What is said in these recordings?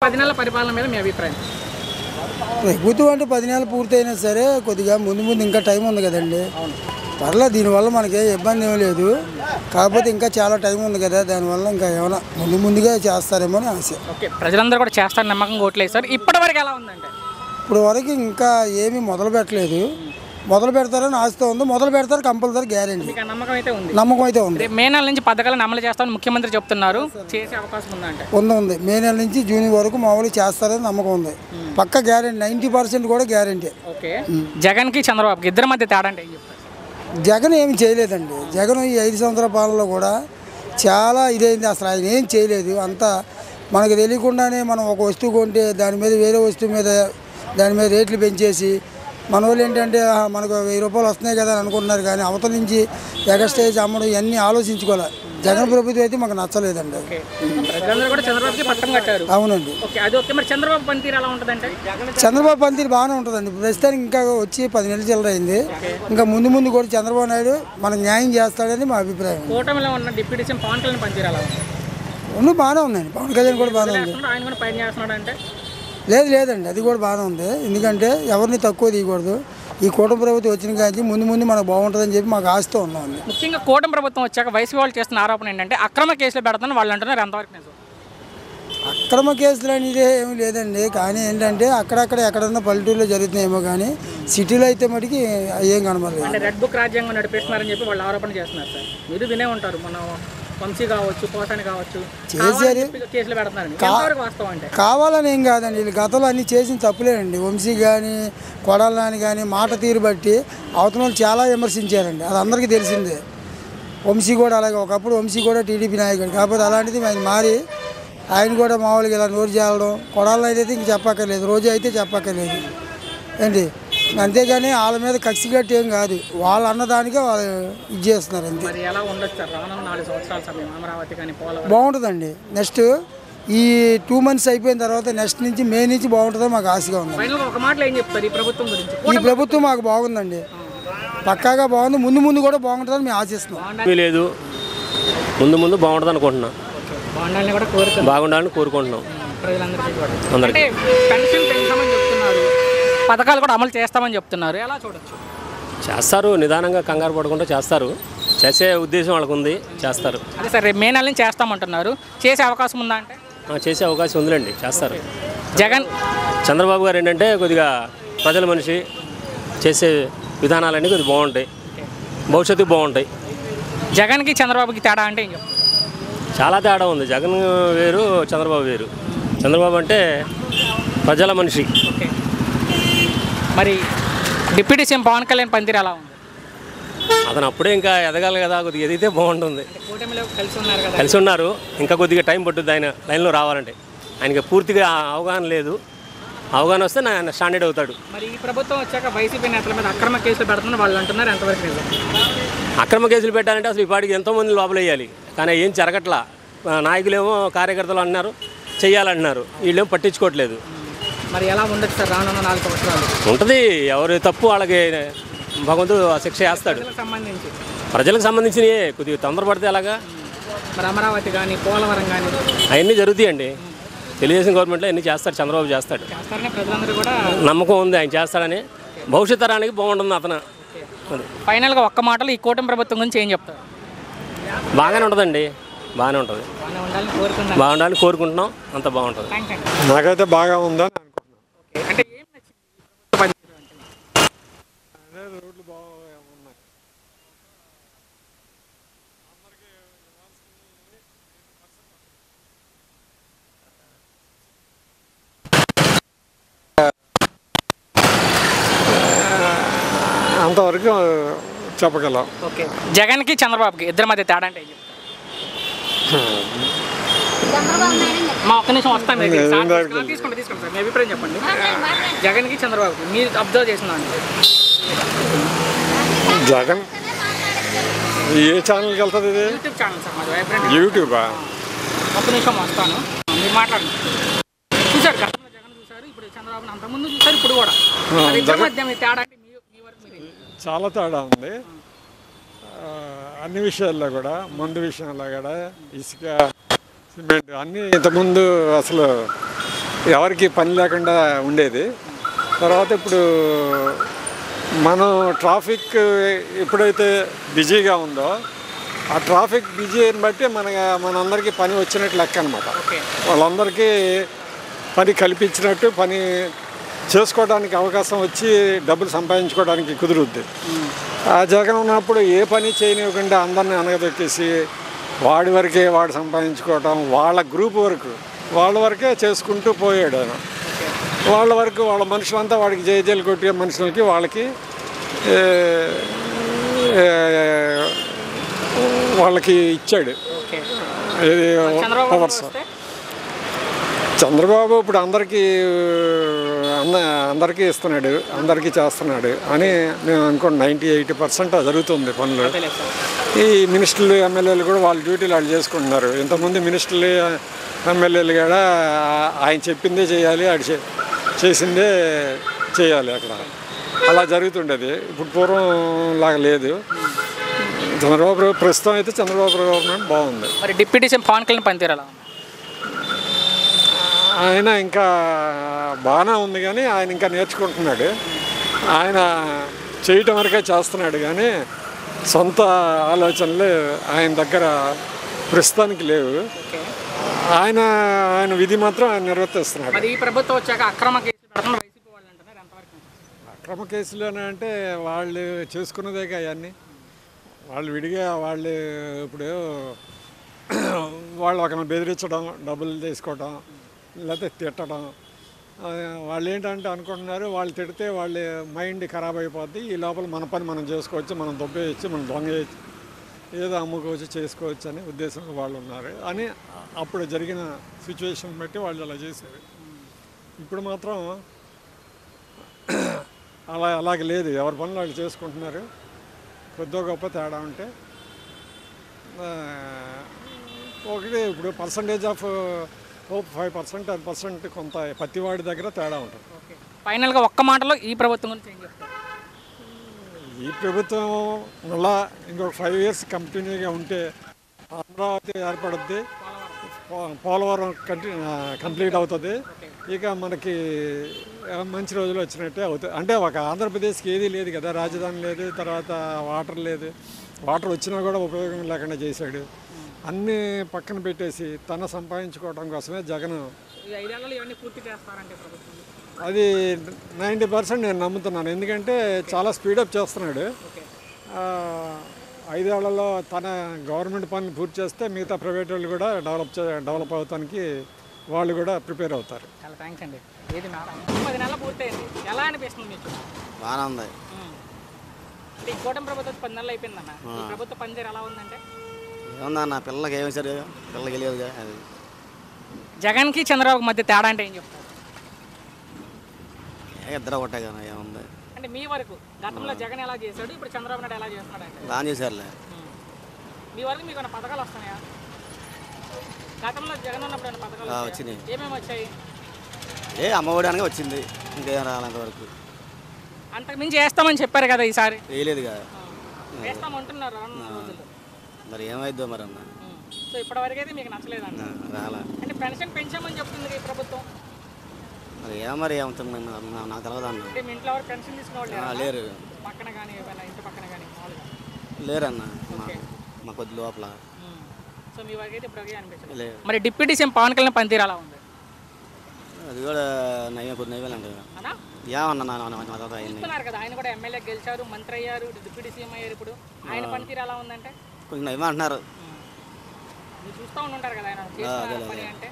10 నెలల పరిపాలన మీద మీ అభిప్రాయం? ప్రభుత్వం అంటే 10 నెలలు పూర్తయినా సరే కొద్దిగా ముందు ఇంకా టైం ఉంది కదండి. పర్లేదు, దీనివల్ల మనకి ఇబ్బంది ఏమీ లేదు. కాకపోతే ఇంకా చాలా టైం ఉంది కదా, దానివల్ల ఇంకా ఏమైనా ముందుగా చేస్తారేమో అని ఆశ. ఓకే, ప్రజలందరూ కూడా చేస్తారు నమ్మకంగా ఓట్లేస్తారు. ఇప్పటి వరకు ఎలా ఉందంటే? ఇప్పుడు వరకు ఇంకా ఏమీ మొదలు పెట్టలేదు. మొదలు పెడతారని ఆశతో ఉంది. మొదలు పెడతారు కంపల్సరీ, గ్యారెంటీ. నమ్మకం అయితే ఉంది. నమ్మకం అయితే ఉంది. మే నెల నుంచి పథకాలను అమలు చేస్తామని ముఖ్యమంత్రి చెప్తున్నారు. చేసే అవకాశం ఉందంటే? ఉంది. మే నెల నుంచి జూన్ వరకు మామూలుగా చేస్తారని నమ్మకం ఉంది. పక్క గ్యారెంటీ, 90% కూడా గ్యారెంటీ. ఓకే, జగన్కి చంద్రబాబుకి ఇద్దరి మధ్య తేడా అంటే ఏం చెప్తారు? జగన్ ఏమి చేయలేదండి. జగన్ ఈ 5 సంవత్సరాల పాలనలో కూడా చాలా ఇదైంది. అసలు ఆయన ఏం చేయలేదు. అంతా మనకు తెలియకుండానే మనం ఒక వస్తువు కొంటే దాని మీద వేరే వస్తువు మీద దాని మీద రేట్లు పెంచేసి మన వాళ్ళు ఏంటంటే మనకు 1000 రూపాయలు వస్తున్నాయి కదా అని అనుకుంటున్నారు. కానీ అవతల నుంచి ఎగస్టేజ్ అమ్మడం ఇవన్నీ ఆలోచించుకోవాలి. జగన్ ప్రభుత్వం అయితే మాకు నచ్చలేదండి. అవునండి. చంద్రబాబు పనితీరు ఎలా ఉంటుందంటే? చంద్రబాబు పనితీరు బాగానే ఉంటుందండి. ప్రస్తుతానికి ఇంకా వచ్చి 10 నెలలు చిల్లరైంది. ఇంకా ముందు కూడా చంద్రబాబు నాయుడు మనకు న్యాయం చేస్తాడని మా అభిప్రాయం. కూటమిలో ఉన్న డిప్యూటీ సీఎం పవన్ కళ్యాణ్ పనితీరు ఎలా ఉంది? బాగానే ఉందండి. పవన్ కళ్యాణ్ కూడా బాగానే ఉంది. ఆయన కూడా పని చేస్తున్నాడు అంటే? లేదండి, అది కూడా బాగానే ఉంది. ఎందుకంటే ఎవరిని తక్కువ తీయకూడదు. ఈ కూటమి ప్రభుత్వం వచ్చిన కానీ ముందు మనకు బాగుంటుందని చెప్పి మాకు ఆశతో ఉన్నాం. ముఖ్యంగా కూటమి ప్రభుత్వం వచ్చాక వైసీపీ వాళ్ళు చేస్తున్న ఆరోపణ ఏంటంటే అక్రమ కేసులు పెడతాను వాళ్ళు అంటున్నారు. ఎంతవరకు నిజం? అక్రమ కేసులు అనేది ఏమీ లేదండి. కానీ ఏంటంటే అక్కడక్కడ ఎక్కడన్నా పల్లెటూరులో జరుగుతున్నాయేమో కానీ సిటీలో అయితే మటుకి ఏం కనబడలేదు. అంటే రెడ్ బుక్ రాజ్యాంగం నడిపిస్తున్నారని చెప్పి వాళ్ళు ఆరోపణ చేస్తున్నారు సార్. మీరు వినే ఉంటారు, మన వంశీ కావచ్చు, పోసాని కావచ్చు, చేశారు కేసులు పెడుతున్నారు. వాస్తవం అంటే కావాలని ఏం కాదండి. వీళ్ళు గతంలో అన్నీ చేసిన తప్పులేనండి. వంశీ కానీ కొడాలని కానీ మాట తీరు బట్టి అవతల వాళ్ళు చాలా విమర్శించారండి. అది అందరికీ తెలిసిందే. వంశీ కూడా అలాగే, ఒకప్పుడు వంశీ కూడా టీడీపీ నాయకుడు. కాకపోతే అలాంటిది ఆయన మారి ఆయన కూడా మామూలుగా ఇలా నోరు చేరడం. కొడాలని అయితే ఇంక చెప్పక్కర్లేదు, రోజు అయితే చెప్పక్కర్లేదు ఏంటి. అంతేగాని వాళ్ళ మీద కక్షి కట్టి ఏం కాదు. వాళ్ళు అన్నదానికే వాళ్ళు ఇది చేస్తున్నారు అంతే. బాగుంటుందండి. నెక్స్ట్ ఈ 2 మంత్స్ అయిపోయిన తర్వాత నెక్స్ట్ నుంచి మే నుంచి బాగుంటుందో మాకు ఆశగా ఉంది. ఈ ప్రభుత్వం మాకు బాగుందండి, పక్కాగా బాగుంది. ముందు కూడా బాగుంటుందని మేము ఆశిస్తున్నాం. లేదు, ముందు బాగుంటుంది అనుకుంటున్నాం. బాగుండాలని కోరుకుంటున్నాం. పథకాలు కూడా అమలు చేస్తామని చెప్తున్నారు. ఎలా చూడొచ్చు? చేస్తారు, నిదానంగా కంగారు పడకుండా చేస్తారు. చేసే ఉద్దేశం వాళ్ళకు ఉంది, చేస్తారు. అదే సార్, రేపు మే నెల నుంచి చేస్తామంటున్నారు. చేసే అవకాశం ఉందా అంటే? చేసే అవకాశం ఉందిలేండి, చేస్తారు. చంద్రబాబు గారు ఏంటంటే కొద్దిగా ప్రజల మనిషి, చేసే విధానాలన్నీ కొద్దిగా బాగుంటాయి, భవిష్యత్తు బాగుంటాయి. జగన్కి చంద్రబాబుకి తేడా అంటే ఏం చెప్తారు? చాలా తేడా ఉంది. జగన్ వేరు, చంద్రబాబు వేరు. చంద్రబాబు అంటే ప్రజల మనిషి. మరి డిప్యూటీ సీఎం పవన్ కళ్యాణ్ పనితీరు ఎలా ఉంది? అతను అప్పుడే ఇంకా ఎదగాలి కదా, కొద్దిగా ఎదిగితే బాగుంటుంది. కలిసి ఉన్నారు, ఇంకా కొద్దిగా టైం పట్టుద్ది ఆయన లైన్లో రావాలంటే. ఆయనకి పూర్తిగా అవగాహన లేదు. అవగాహన వస్తే ఆయన స్టాండర్డ్ అవుతాడు. మరి ఈ ప్రభుత్వం వచ్చాక వైసీపీ నేతల మీద అక్రమ కేసులు పెడుతున్నారు వాళ్ళు అంటున్నారు. ఎంతవరకు నిజం? అక్రమ కేసులు పెట్టాలంటే అసలు ఈ పాటికి ఎంతోమంది లోపలేయాలి, కానీ ఏం జరగట్లా. నాయకులేమో కార్యకర్తలు అన్నారు, చెయ్యాలంటున్నారు, వీళ్ళేమో పట్టించుకోవట్లేదు. మరి ఎలా ఉండదు సార్ రానున్న 4 సంవత్సరాలు? ఉంటుంది, ఎవరి తప్పు వాళ్ళకి భగవంతుడు శిక్ష వేస్తాడు. ప్రజలకు సంబంధించినవి కొద్దిగా తొందరపడితే అలాగా. మరి అమరావతి కానీ పోలవరం కానీ అవన్నీ జరుగుతాయండి. తెలుగుదేశం గవర్నమెంట్లో అన్నీ చేస్తారు, చంద్రబాబు చేస్తాడు. నమ్మకం ఉంది ఆయన చేస్తాడని. భవిష్యత్ తరానికి బాగుంటుంది అతను. ఫైనల్గా ఒక్క మాటలో ఈ కూటమి ప్రభుత్వం గురించి ఏం చెప్తారు? బాగానే ఉంటుందండి, బాగానే ఉంటుంది. బాగుండాలని కోరుకుంటున్నాం, అంత బాగుంటుంది. నాకైతే బాగా ఉందని అంటే రోడ్లు బాగున్నాయి. అంతవరకు చెప్పగలం. ఓకే, జగన్కి చంద్రబాబుకి ఇద్దరి మధ్య తేడా అంటే మా ఒక్క నిమిషం వస్తాను. తీసుకోండి సార్, మీ అభిప్రాయం చెప్పండి. జగన్కి చంద్రబాబుకి మీరు అబ్జర్వ్ చేసిన జగన్ ఏ ఛానల్కి వెళ్తుంది? ఇది యూట్యూబ్ ఛానల్ సార్ మాది. యూట్యూబా? ఒక్క నిమిషం వస్తాను, మీరు మాట్లాడండి. చూసారు గతంలో జగన్ చూసారు, ఇప్పుడు చంద్రబాబుని అంతకుముందు చూసారు, ఇప్పుడు కూడా. ఇద్దరి మధ్య మీ తేడా అంటే మీ వరకు చాలా తేడా ఉంది. అన్ని విషయాల్లో కూడా, మందు విషయంలో కూడా, ఇసుక, సిమెంట్ అన్నీ ఇంతకుముందు అసలు ఎవరికి పని లేకుండా ఉండేది. తర్వాత ఇప్పుడు మనం ట్రాఫిక్ ఎప్పుడైతే బిజీగా ఉందో ఆ ట్రాఫిక్ బిజీని బట్టి మనందరికీ పని వచ్చినట్టు లెక్క అనమాట. వాళ్ళందరికీ పని కల్పించినట్టు, పని చేసుకోవడానికి అవకాశం వచ్చి డబ్బులు సంపాదించుకోవడానికి కుదురుద్ది. ఆ జగన్ ఉన్నప్పుడు ఏ పని చేయనివ్వకుండా అందరినీ అనగదొక్కేసి వాడి వరకే వాడు సంపాదించుకోవటం, వాళ్ళ గ్రూప్ వరకు వాళ్ళ వరకే చేసుకుంటూ పోయాడు ఆయన. వాళ్ళ వరకు వాళ్ళ మనుషులంతా వాడికి జైలు కొట్టే మనుషులకి వాళ్ళకి వాళ్ళకి ఇచ్చాడు పవర్స్. చంద్రబాబు ఇప్పుడు అందరికీ ఇస్తున్నాడు, అందరికీ చేస్తున్నాడు అని నేను అనుకోండి. 98% జరుగుతుంది పనులు. ఈ మినిస్టర్లు ఎమ్మెల్యేలు కూడా వాళ్ళ డ్యూటీలు వాళ్ళు చేసుకుంటున్నారు. ఇంతకుముందు మినిస్టర్లు ఎమ్మెల్యేలు కూడా ఆయన చెప్పిందే చేయాలి, ఆడు చేసిందే చేయాలి. అక్కడ అలా జరుగుతుండేది. ఇప్పుడు పూర్వం లాగా లేదు. చంద్రబాబు ప్రస్తుతం అయితే చంద్రబాబు గవర్నమెంట్ బాగుంది. మరి డిప్యూటీ సీఎం పవన్ కళ్యాణ్ పనితీరాలా? ఆయన ఇంకా బాగానే ఉంది, కానీ ఆయన ఇంకా నేర్చుకుంటున్నాడు. ఆయన చేయటం వరకే చేస్తున్నాడు, కానీ సొంత ఆలోచనలు ఆయన దగ్గర ప్రస్తుతానికి లేవు. ఆయన విధి మాత్రం ఆయన నిర్వర్తిస్తున్నాడు. అక్రమ కేసులు అంటే వాళ్ళు చేసుకున్నదే అవన్నీ. వాళ్ళు విడిగా వాళ్ళు ఇప్పుడు వాళ్ళు ఒకరిని బెదిరించడం, డబ్బులు తీసుకోవడం, లేకపోతే తిట్టడం. వాళ్ళు ఏంటంటే అనుకుంటున్నారు, వాళ్ళు తిడితే వాళ్ళ మైండ్ ఖరాబ్ అయిపోద్ది, ఈ లోపల మన పని మనం చేసుకోవచ్చు, మనం దొబ్బేయచ్చు, మనం దొంగేయచ్చు, ఏదో అమ్ముకోవచ్చు, చేసుకోవచ్చు అనే ఉద్దేశంలో వాళ్ళు ఉన్నారు అని అప్పుడు జరిగిన సిచ్యువేషన్ బట్టి వాళ్ళు అలా చేశారు. ఇప్పుడు మాత్రం అలాగే లేదు. ఎవరి పనులు వాళ్ళు చేసుకుంటున్నారు. కొద్దిగా గొప్ప తేడా ఉంటే ఒకటి ఇప్పుడు పర్సంటేజ్ ఆఫ్ 5%, 10% కొంత ప్రతివాడి దగ్గర తేడా ఉంటుంది. ఫైనల్గా ఒక్క మాటలో ఈ ప్రభుత్వం గురించి ఏం చెప్తారు? ఈ ప్రభుత్వం మళ్ళా ఇంకొక 5 years కంటిన్యూగా ఉంటే అమరావతి ఏర్పడుద్ది, పోలవరం కంప్లీట్ అవుతుంది. ఇక మనకి మంచి రోజులు వచ్చినట్టే అవుతుంది. అంటే ఒక ఆంధ్రప్రదేశ్కి ఏదీ లేదు కదా, రాజధాని లేదు, తర్వాత వాటర్ లేదు. వాటర్ వచ్చినా కూడా ఉపయోగం లేకుండా చేశాడు. అన్నీ పక్కన పెట్టేసి తన సంపాదించుకోవడం కోసమే జగన్ అది 90% నేను నమ్ముతున్నాను. ఎందుకంటే చాలా స్పీడప్ చేస్తున్నాడు. 5 ఏళ్లలో తన గవర్నమెంట్ పనులు పూర్తి చేస్తే మిగతా ప్రైవేట్ వాళ్ళు కూడా డెవలప్ అవడానికి వాళ్ళు కూడా ప్రిపేర్ అవుతారు. చాలా థ్యాంక్స్ అండి. 10 నెలలు పూర్తయింది, ఎలా అనిపిస్తుంది మీకు? బాగానే ఉంది. ఈ కూటమి ప్రభుత్వం 10 నెలలు అయిపోయిందన్న, ఈ ప్రభుత్వ పనితీరు ఎలా ఉందంటే? ఏముందన్న, పిల్లలకి ఏమి సరే పిల్లలకి తెలియదుగా. అది జగన్కి చంద్రబాబు మధ్య తేడా అంటే ఏం చెప్తారు? ఇద్దరు ఒకటే కదా, ఏముంది అంటే మీ వరకు గతంలో జగన్ ఎలా చేశాడు, ఇప్పుడు చంద్రబాబు నాయుడు ఎలా చేస్తున్నాడు అంటే? బాగా చేశారులే. మీ వరకు మీకు ఏమైనా పథకాలు వస్తున్నాయా? గతంలో జగన్ ఉన్నప్పుడు ఏమైనా పథకాలు వచ్చినాయి? ఏమేమి వచ్చాయి? అమ్మఒడి అనగా వచ్చింది, ఇంకేం రాలంతవరకు. అంతకుమించి వేస్తామని చెప్పారు కదా, ఈసారి వేయలేదు కదా. వేస్తామంటున్నారు మరి ఏమైద్దో మరి అన్న. సో ఇప్పటివరకు అయితే మీకు నచ్చలేదన్న? రాలా. అంటే పెన్షన్ పెంచామని చెప్తుంది ఈ ప్రభుత్వం. మరి ఏమవుతుంది నాకు తెలియదు అన్న. అంటే మీ ఇంట్లో ఎవరు పెన్షన్ తీసుకునేవాళ్ళు లేరు? పక్కన కానీ ఏమైనా ఇంటి పక్కన కానీ లేరన్న, మా కొద్ది లోపల. సో మీ వరకు అయితే ఇప్పుడు అనిపించలేదు. లేదు. మరి డిప్యూటీ సీఎం పవన్ కళ్యాణ్ పనితీరు ఎలా ఉంది? అది కూడా కొద్ది నైవేలండి. ఏమన్నా చూస్తున్నారు కదా, ఆయన కూడా ఎమ్మెల్యే గెలిచారు, మంత్రి అయ్యారు, డిప్యూటీ సీఎం అయ్యారు. ఇప్పుడు ఆయన పనితీరు ఎలా ఉందంటే? కొంచెం నైవే అంటున్నారు. మీరు చూస్తూ ఉంటారు కదా ఆయన పని అంటే.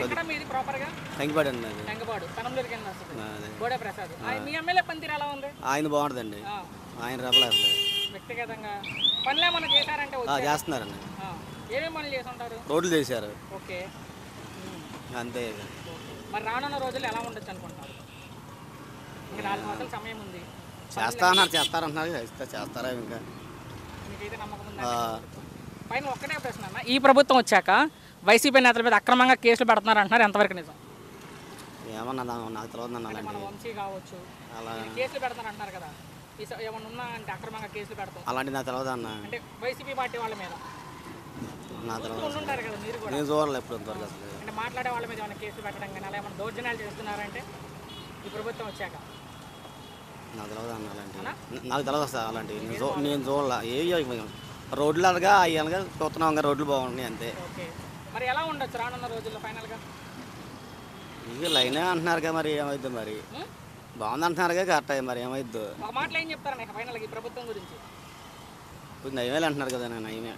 ఎక్కడ మీది ప్రాపర్గా? టెంగపాడు అండి. టెంగపాడు కనంలూరు కింద వస్తుంది. గోడే ప్రసాద్. మీ ఎమ్మెల్యే పనితీరు ఎలా ఉంది? ఆయన బాగుంటుందండి. ఆయన రెబలేదు. వ్యక్తిగతంగా పనులు ఏమన్నా చేశారంటే? చేస్తున్నారండి. ఏమేమి పనులు చేసి ఉంటారు? రోడ్లు చేశారు. ఓకే, అంతే. మరి రానున్న రోజులు ఎలా ఉండొచ్చు అనుకుంటున్నారు? ఇంకా 4 మాసాల సమయం ఉంది. చేస్తారంటున్నారు. చేస్తారా ఇంకా? మీకైతే నమ్మకం ఉందా? పైన ఒక్కటే ప్రశ్న అన్న, ఈ ప్రభుత్వం వచ్చాక వైసీపీ నేతల మీద అక్రమంగా కేసులు పెడుతున్నారు అంటున్నారు, ఎంతవరకు నిజం? ఏమన్నా నాకు తెలియదు. మన వంశీ కావచ్చు, కేసులు పెడుతున్నారు అంటున్నారు కదా, ఏమన్నా ఉన్నా అంటే అక్రమంగా కేసులు పెడతాం అలాంటి నాకు తెలియదు అన్న. అంటే వైసీపీ పార్టీ వాళ్ళ మీద నాకు తెలియదు అసలు. ఉంటారు కదా మీరు కూడా. నేను చూడాలి ఎప్పుడు అంతవరకు అసలు. అంటే మాట్లాడే వాళ్ళ మీద ఏమైనా కేసులు పెట్టడం కానీ అలా ఏమైనా దౌర్జన్యాలు చేస్తున్నారంటే ఈ ప్రభుత్వం వచ్చాక నాకు తెలియదు అన్న అలాంటివి. నాకు తెలియదు అసలు అలాంటివి. నేను చూడాల ఏ రోడ్లు అనగా అవి అనగా చూస్తున్నాం ఇంకా రోడ్లు బాగున్నాయి అంతే. ఓకే, మరి ఎలా ఉండొచ్చు రానున్న రోజుల్లో ఫైనల్గా? ఇక లైనే అంటున్నారు కదా, మరి ఏమైద్దో మరి. బాగుంది అంటున్నారు కదా, కరెక్ట్. మరి ఏమైద్దో ఒక మాటలో ఏం చెప్తారన్న ఫైనల్గా ఈ ప్రభుత్వం గురించి? నయమేలు అంటున్నారు కదా, నయమే.